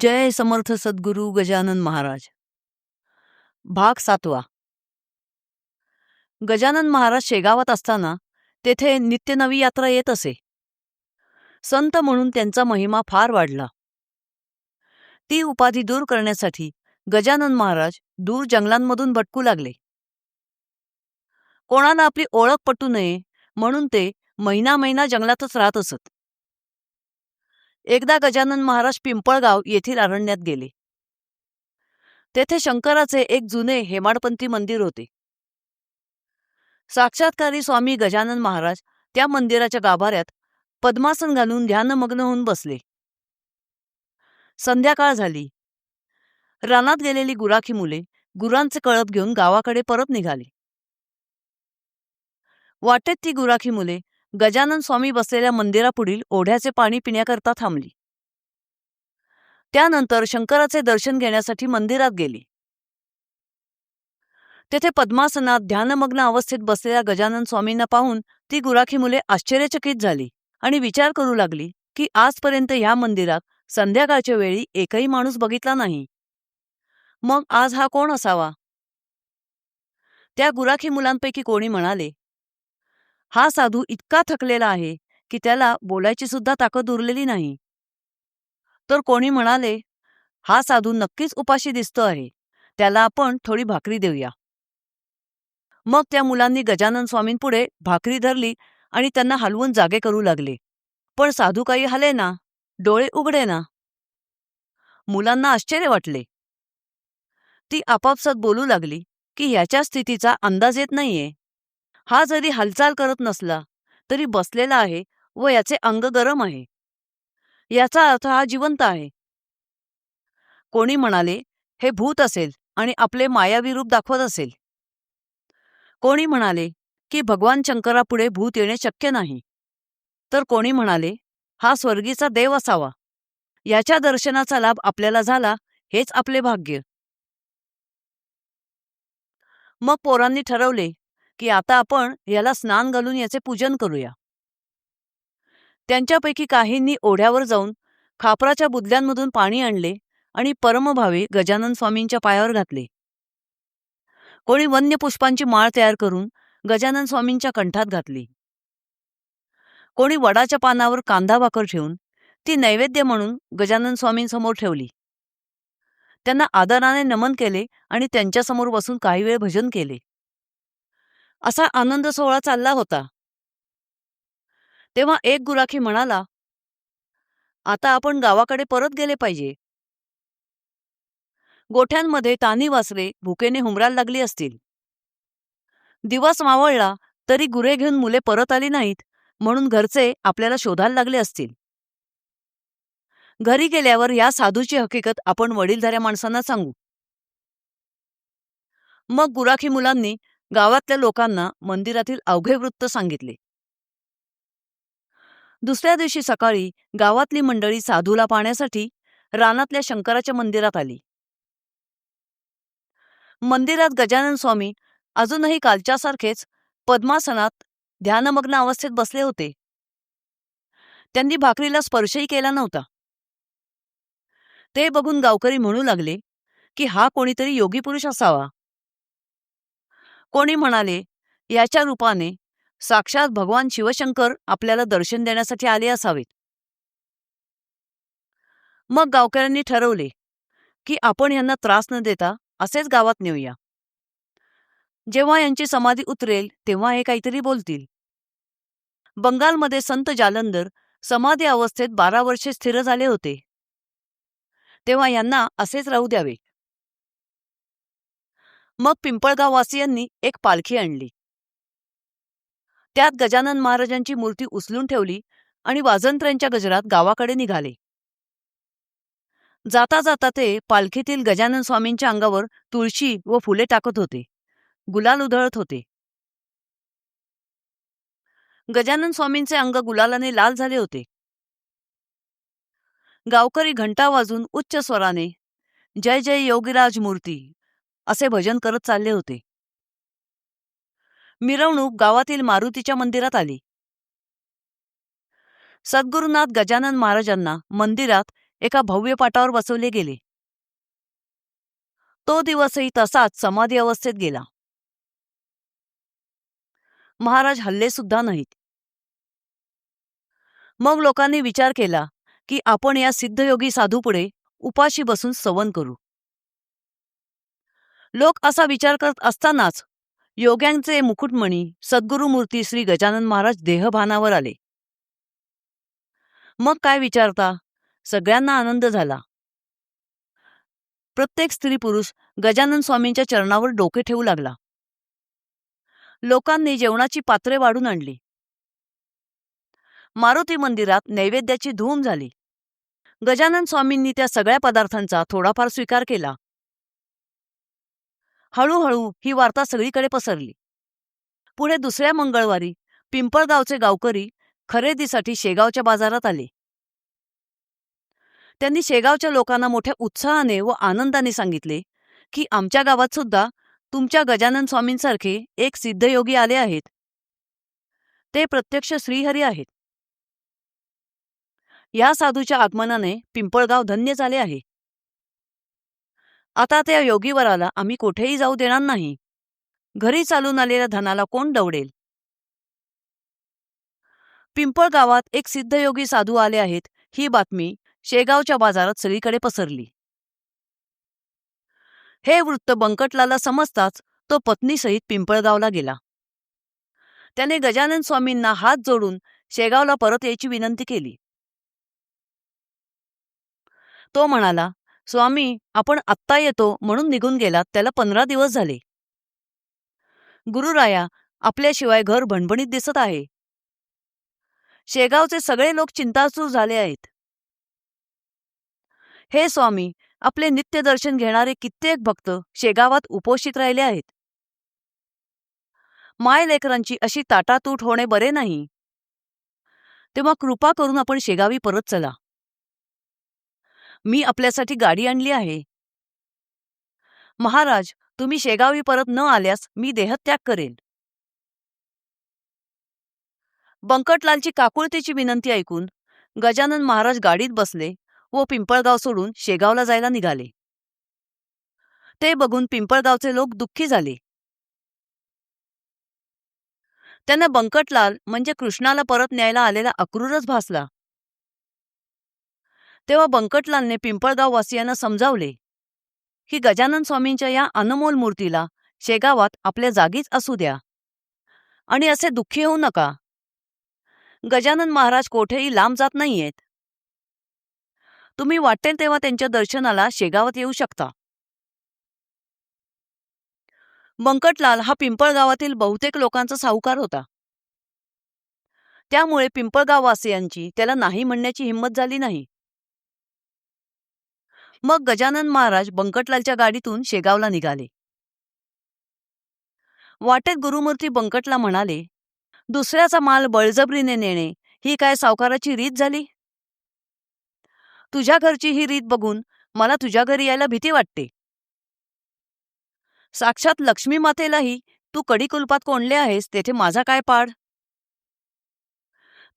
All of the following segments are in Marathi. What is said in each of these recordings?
जय समर्थ सद्गुरू गजानन महाराज. भाग 7. गजानन महाराज शेगावात असताना तेथे नित्यनवी यात्रा येत असे. संत म्हणून त्यांचा महिमा फार वाढला. ती उपाधी दूर करण्यासाठी गजानन महाराज दूर जंगलांमधून भटकू लागले. कोणाला आपली ओळख पटू नये म्हणून ते महिना महिना जंगलातच राहत असत. एकदा गजानन महाराज पिंपळगाव येथील अरण्यात गेले. तेथे शंकराचे एक जुने हेमाडपंथी मंदिर होते. साक्षात्कारी स्वामी गजानन महाराज त्या मंदिराच्या गाभाऱ्यात पद्मासन घालून ध्यानमग्न होऊन बसले. संध्याकाळ झाली. रानात गेलेली गुराखी मुले गुरांचे कळप घेऊन गावाकडे परत निघाली. वाटेत ती गुराखी मुले गजानन स्वामी बसलेल्या मंदिरापुढील ओढ्याचे पाणी पिण्याकरता थांबली. त्यानंतर शंकराचे दर्शन घेण्यासाठी मंदिरात गेली. तेथे पद्मासनात ध्यानमग्न अवस्थेत बसलेल्या गजानन स्वामींना पाहून ती गुराखी मुले आश्चर्यचकित झाली आणि विचार करू लागली की आजपर्यंत ह्या मंदिरात संध्याकाळच्या वेळी एकही माणूस बघितला नाही. मग आज हा कोण असावा? त्या गुराखी मुलांपैकी कोणी म्हणाले, हा साधू इतका थकलेला आहे की त्याला बोलायची सुद्धा ताकद उरलेली नाही. तर कोणी म्हणाले, हा साधू नक्कीच उपाशी दिसतो आहे, त्याला आपण थोडी भाकरी देऊया. मग त्या मुलांनी गजानन स्वामींपुढे भाकरी धरली आणि त्यांना हलवून जागे करू लागले. पण साधू काही हलेना, डोळे उघडेना. मुलांना आश्चर्य वाटले. ती आपापसात बोलू लागली की ह्याच्या स्थितीचा अंदाज येत नाहीये. हा जरी हालचाल करत नसला तरी बसलेला आहे व याचे अंग गरम आहे. याचा अर्थ हा जिवंत आहे. कोणी म्हणाले, हे भूत असेल आणि आपले मायावी रूप दाखवत असेल. कोणी म्हणाले की भगवान शंकरापुढे भूत येणे शक्य नाही. तर कोणी म्हणाले, हा स्वर्गीचा देव असावा. याच्या दर्शनाचा लाभ आपल्याला झाला हेच आपले भाग्य. मग पोरांनी ठरवले की आता आपण याला स्नान घालून याचे पूजन करूया. त्यांच्यापैकी काहींनी ओढ्यावर जाऊन खापराच्या बुदल्यांमधून पाणी आणले आणि परमभावे गजानन स्वामींच्या पायावर घातले. कोणी वन्य पुष्पांची माळ तयार करून गजानन स्वामींच्या कंठात घातली. कोणी वडाच्या पानावर कांदा भाकर ठेवून ती नैवेद्य म्हणून गजानन स्वामींसमोर ठेवली. त्यांना आदराने नमन केले आणि त्यांच्यासमोर बसून काही वेळ भजन केले. असा आनंद सोहळा चालला होता. तेव्हा एक गुराखी म्हणाला, आता आपण गावाकडे परत गेले पाहिजे. गोठ्यांमध्ये तान्ही वासरे भुकेने हुंबरायला लागली असतील. दिवस मावळला तरी गुरे घेऊन मुले परत आली नाहीत म्हणून घरचे आपल्याला शोधायला लागले असतील. घरी गेल्यावर या साधूची हकीकत आपण वडीलधाऱ्या माणसांना सांगू. मग गुराखी मुलांनी गावातल्या लोकांना मंदिरातील अवघे वृत्त सांगितले. दुसऱ्या दिवशी सकाळी गावातली मंडळी साधूला पाहण्यासाठी रानातल्या शंकराच्या मंदिरात आली. मंदिरात गजानन स्वामी अजूनही कालच्यासारखेच पद्मासनात ध्यानमग्न अवस्थेत बसले होते. त्यांनी भाकरीला स्पर्शही केला नव्हता. ते बघून गावकरी म्हणू लागले की हा कोणीतरी योगी पुरुष असावा. कोणी म्हणाले, याच्या रूपाने साक्षात भगवान शिवशंकर आपल्याला दर्शन देण्यासाठी आले असावेत. मग गावकऱ्यांनी ठरवले की आपण यांना त्रास न देता असेच गावात नेऊया. जेव्हा यांची समाधी उतरेल तेव्हा हे काहीतरी बोलतील. बंगालमध्ये संत जालंधर समाधी अवस्थेत 12 वर्षे स्थिर झाले होते. तेव्हा यांना असेच राहू द्यावे. मग पिंपळगाव वासियांनी एक पालखी आणली. त्यात गजानन महाराजांची मूर्ती उचलून ठेवली आणि वाजंत्र्यांच्या गजरात गावाकडे निघाले. जाता जाता ते पालखीतील गजानन स्वामींच्या अंगावर तुळशी व फुले टाकत होते. गुलाल उधळत होते. गजानन स्वामींचे अंग गुलालाने लाल झाले होते. गावकरी घंटा वाजून उच्च स्वराने जय जय योगीराज मूर्ती असे भजन करत चालले होते. मिरवणूक गावातील मारुतीच्या मंदिरात आली. सद्गुरुनाथ गजानन महाराजांना मंदिरात एका भव्य पाटावर बसवले गेले. तो दिवसही तसाच समाधी अवस्थेत गेला. महाराज हल्ले सुद्धा नाहीत. मग लोकांनी विचार केला की आपण या सिद्धयोगी साधूपुढे उपाशी बसून स्तवन करू. लोक असा विचार करत असतानाच योग्यांचे मुकुटमणी सद्गुरुमूर्ती श्री गजानन महाराज देहभानावर आले. मग काय विचारता, सगळ्यांना आनंद झाला. प्रत्येक स्त्री पुरुष गजानन स्वामींच्या चरणावर डोके ठेवू लागला. लोकांनी जेवणाची पात्रे वाढून आणली. मारुती मंदिरात नैवेद्याची धूम झाली. गजानन स्वामींनी त्या सगळ्या पदार्थांचा थोडाफार स्वीकार केला. हळूहळू ही वार्ता सगळीकडे पसरली. पुढे दुसऱ्या मंगळवारी पिंपळगावचे गावकरी खरेदीसाठी शेगावच्या बाजारात आले. त्यांनी शेगावच्या लोकांना मोठ्या उत्साहाने व आनंदाने सांगितले की आमच्या गावात सुद्धा तुमच्या गजानन स्वामींसारखे एक सिद्धयोगी आले आहेत. ते प्रत्यक्ष श्रीहरी आहेत. या साधूच्या आगमनाने पिंपळगाव धन्य झाले आहे. आता त्या योगीवराला आम्ही कोठेही जाऊ देणार नाही. घरी चालून आलेल्या धनाला कोण दवडेल. पिंपळगावात एक सिद्धयोगी साधू आले आहेत ही बातमी शेगावच्या बाजारात सगळीकडे पसरली. हे वृत्त बंकटलाला समजताच तो पत्नीसहित पिंपळगावला गेला. त्याने गजानन स्वामींना हात जोडून शेगावला परत यायची विनंती केली. तो म्हणाला, स्वामी, आपण आत्ता येतो म्हणून निघून गेलात त्याला 15 दिवस झाले. गुरुराया, आपल्याशिवाय घर भणभणीत दिसत आहे. शेगावचे सगळे लोक चिंतातूर झाले आहेत. हे स्वामी, आपले नित्यदर्शन घेणारे कित्येक भक्त शेगावात उपोषित राहिले आहेत. मायलेकरांची अशी ताटातूट होणे बरे नाही. तेव्हा कृपा करून आपण शेगावी परत चला. मी आपल्यासाठी गाडी आणली आहे. महाराज, तुम्ही शेगावी परत न आल्यास मी देहत्याग करेन. बंकटलालची काकुळतीची विनंती ऐकून गजानन महाराज गाडीत बसले व पिंपळगाव सोडून शेगावला जायला निघाले. ते बघून पिंपळगावचे लोक दुःखी झाले. त्यांना बंकटलाल म्हणजे कृष्णाला परत न्यायला आलेला अक्रूरच भासला. तेव्हा बंकटलालने पिंपळगाव वासियांना समजावले की गजानन स्वामींच्या या अनमोल मूर्तीला शेगावात आपल्या जागीच असू द्या आणि असे दुःखी होऊ नका. गजानन महाराज कोठेही लांब जात नाहीयेत. तुम्ही वाटेल तेव्हा त्यांच्या दर्शनाला शेगावात येऊ शकता. बंकटलाल हा पिंपळगावातील बहुतेक लोकांचा साहुकार होता. त्यामुळे पिंपळगाववासियांची त्याला नाही म्हणण्याची हिंमत झाली नाही. मग गजानन महाराज बंकटलालच्या गाडीतून शेगावला निघाले. वाटेत गुरुमूर्ती बंकटला म्हणाले, दुसऱ्याचा माल बळजबरीने नेणे ही काय सावकाराची रीत झाली? तुझ्या घरची ही रीत बघून मला तुझ्या घरी यायला भीती वाटते. साक्षात लक्ष्मी मातेलाही तू कडिकुलपात कोंडले आहेस, तेथे माझा काय पाड?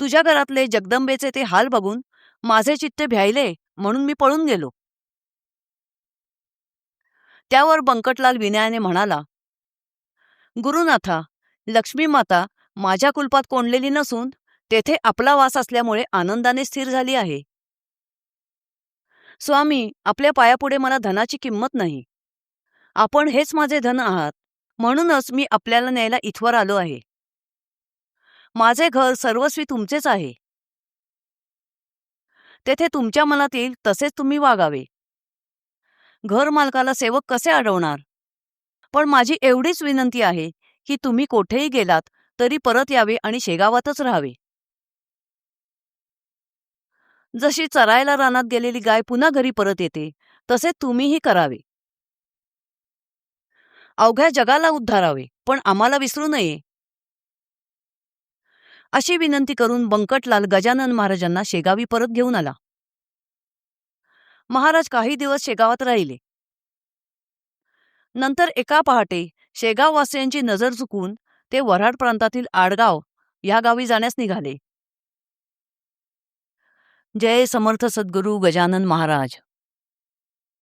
तुझ्या घरातले जगदंबेचे ते हाल बघून माझे चित्त भ्यायले म्हणून मी पळून गेलो. त्यावर बंकटलाल विनयाने म्हणाला, गुरुनाथा, लक्ष्मी माता माझ्या कुलपात कोंडलेली नसून तेथे आपला वास असल्यामुळे आनंदाने स्थिर झाली आहे. स्वामी, आपल्या पायापुढे मला धनाची किंमत नाही. आपण हेच माझे धन आहात, म्हणूनच मी आपल्याला न्यायला इथवर आलो आहे. माझे घर सर्वस्वी तुमचेच आहे. तेथे तुमच्या मनात येईल तसेच तुम्ही वागावे. घर मालकाला सेवक कसे अडवणार? पण माझी एवढीच विनंती आहे की तुम्ही कोठेही गेलात तरी परत यावे आणि शेगावातच राहावे. जशी चरायला रानात गेलेली गाय पुन्हा घरी परत येते, तसे तुम्हीही करावे. अवघ्या जगाला उद्धारावे, पण आम्हाला विसरू नये. अशी विनंती करून बंकटलाल गजानन महाराजांना शेगावी परत घेऊन आला. महाराज काही दिवस शेगावात राहिले. नंतर एका पहाटे शेगाववासियांची नजर चुकून ते वऱ्हाड प्रांतातील आडगाव या गावी जाण्यास निघाले. जय समर्थ सद्गुरू गजानन महाराज.